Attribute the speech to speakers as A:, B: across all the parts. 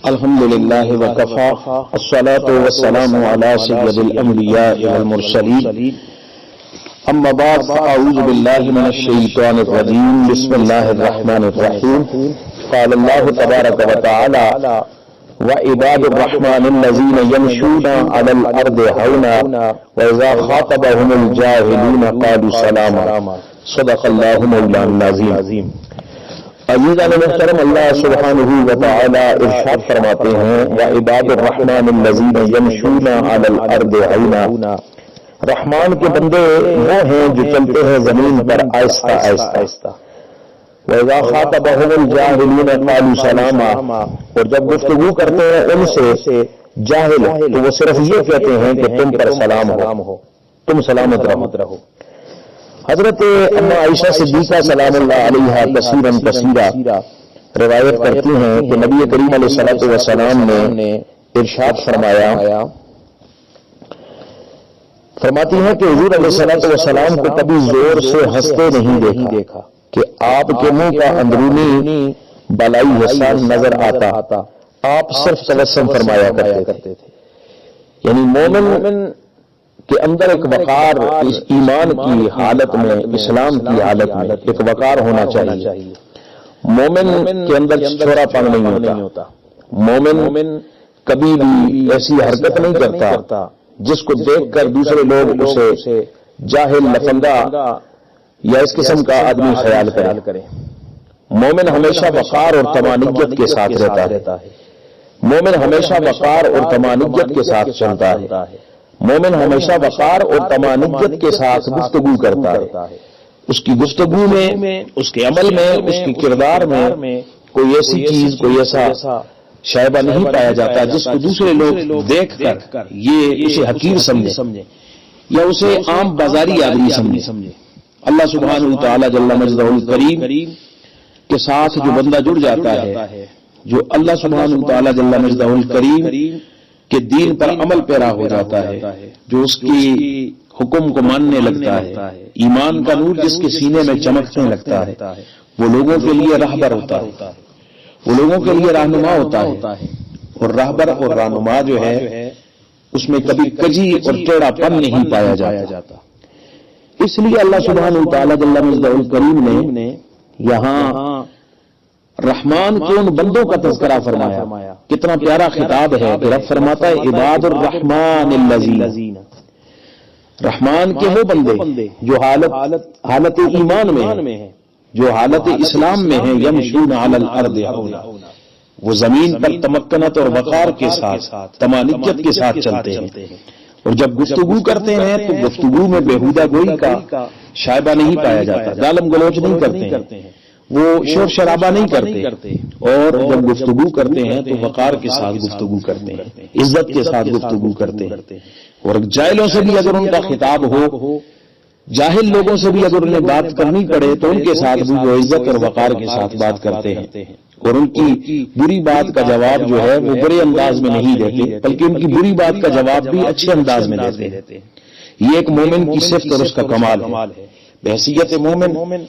A: الحمد للہ وکفى الصلاة والسلام علی سید الانبیاء والمرسلین اما بعد فاعوذ باللہ من الشیطان الرجیم بسم اللہ الرحمن الرحیم قال اللہ تبارک وتعالی وعباد الرحمن الذین یمشون علی الارض ہونا واذا خاطبهم الجاہلون قالوا سلاما صدق اللہ مولانا العظیم۔ عزیزان محترم، اللہ سبحانہ وتعالی ارشاد فرماتے ہیں وعباد الرحمن الذین یمشون علی الارض ہونا، رحمان کے بندے وہ ہیں جو چلتے ہیں زمین پر آہستہ آہستہ۔ وَإِذَا خَاطَبَهُمُ الْجَاهِلُونَ قَالُوا سَلَامًا، اور جب گفتگو کرتے ہیں ان سے جاہل تو وہ صرف یہ کہتے ہیں کہ تم پر سلام ہو، تم سلامت رہو۔ حضرت اما عائشہ صدیقہ سلام اللہ علیہا کثیرا روایت کرتی ہیں کہ نبی کریم علیہ الصلوۃ والسلام نے ارشاد فرماتی ہیں کہ حضور علیہ الصلوۃ والسلام کو کبھی زور سے ہنستے نہیں دیکھا کہ آپ کے منہ کا اندرونی بالائی حصہ نظر آتا، آپ صرف تبسم فرمایا کرتے تھے۔ یعنی مومن کے اندر ایک وقار، ایمان کی حالت میں، اسلام کی حالت میں ایک وقار ہونا چاہیے۔ مومن کے اندر چھوڑا پن نہیں ہوتا، مومن کبھی بھی ایسی حرکت نہیں کرتا جس کو دیکھ کر دوسرے لوگ اسے جاہل، لفندہ یا اس قسم کا آدمی خیال کرے۔ مومن ہمیشہ وقار اور طمانینت کے ساتھ رہتا ہے، مومن ہمیشہ وقار اور طمانینت کے ساتھ چلتا ہے، مومن ہمیشہ وقار اور طمانینت کے ساتھ گفتگو کرتا ہے۔ اس کی گفتگو میں، اس کے عمل میں، اس کی کردار میں کوئی ایسی چیز، کوئی ایسا شائبہ نہیں پایا جاتا جس کو دوسرے لوگ دیکھ کر یہ اسے حقیر سمجھے یا اسے عام بازاری آدمی سمجھے۔ اللہ سبحانہ وتعالی جل مجدہ الکریم کے ساتھ جو بندہ جڑ جاتا ہے، جو اللہ سبحانہ وتعالی جل مجدہ الکریم کہ دین پر عمل پیرا ہو جاتا ہے، جو اس کی حکم کو ماننے لگتا ہے، ایمان کا نور جس کے سینے میں چمکنے لگتا ہے، وہ لوگوں کے لیے راہبر ہوتا ہے، وہ لوگوں کے لیے رہنما ہوتا ہے۔ اور راہبر اور رہنما جو ہے اس میں کبھی کجی اور ٹیڑھا پن نہیں پایا جاتا۔ اس لیے اللہ سبحانہ وتعالی جل مجدہ الکریم نے یہاں رحمان کے ان بندوں کا تذکرہ فرمایا۔ کتنا پیارا خطاب ہے کہ رب فرماتا ہے عباد الرحمن الذین، رحمان کے وہ بندے جو حالت ایمان میں ہیں، جو حالت اسلام میں ہیں، یمشون علی الارض ہونا، وہ زمین پر تمکنت اور وقار کے ساتھ، طمانینت کے ساتھ چلتے ہیں۔ اور جب گفتگو کرتے ہیں تو گفتگو میں بےہودہ گوئی کا شائبہ نہیں پایا جاتا، گالم گلوچ نہیں کرتے ہیں، وہ شور شرابہ نہیں کرتے، اور جب گفتگو کرتے ہیں تو وقار کے ساتھ گفتگو کرتے ہیں، عزت کے ساتھ گفتگو کرتے ہیں۔ اور جاہلوں سے بھی اگر ان کا خطاب ہو، جاہل لوگوں سے بھی اگر انہیں بات کرنی پڑے تو ان کے ساتھ بھی وہ عزت اور وقار کے ساتھ بات کرتے ہیں، اور ان کی بری بات کا جواب جو ہے وہ برے انداز میں نہیں دیتے، بلکہ ان کی بری بات کا جواب بھی اچھے انداز میں دیتے ہیں۔ یہ ایک مومن کی صفت اور اس کا کمال ہے۔ بحیثیت مومن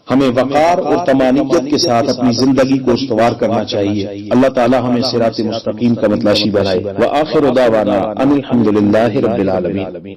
A: ہمیں وقار اور طمانینت کے ساتھ اپنی زندگی کو استوار کرنا چاہیے۔ اللہ تعالی ہمیں صراط مستقیم کا متلاشی بنائے۔ وآخر دعوانا ان الحمد للہ رب العالمین۔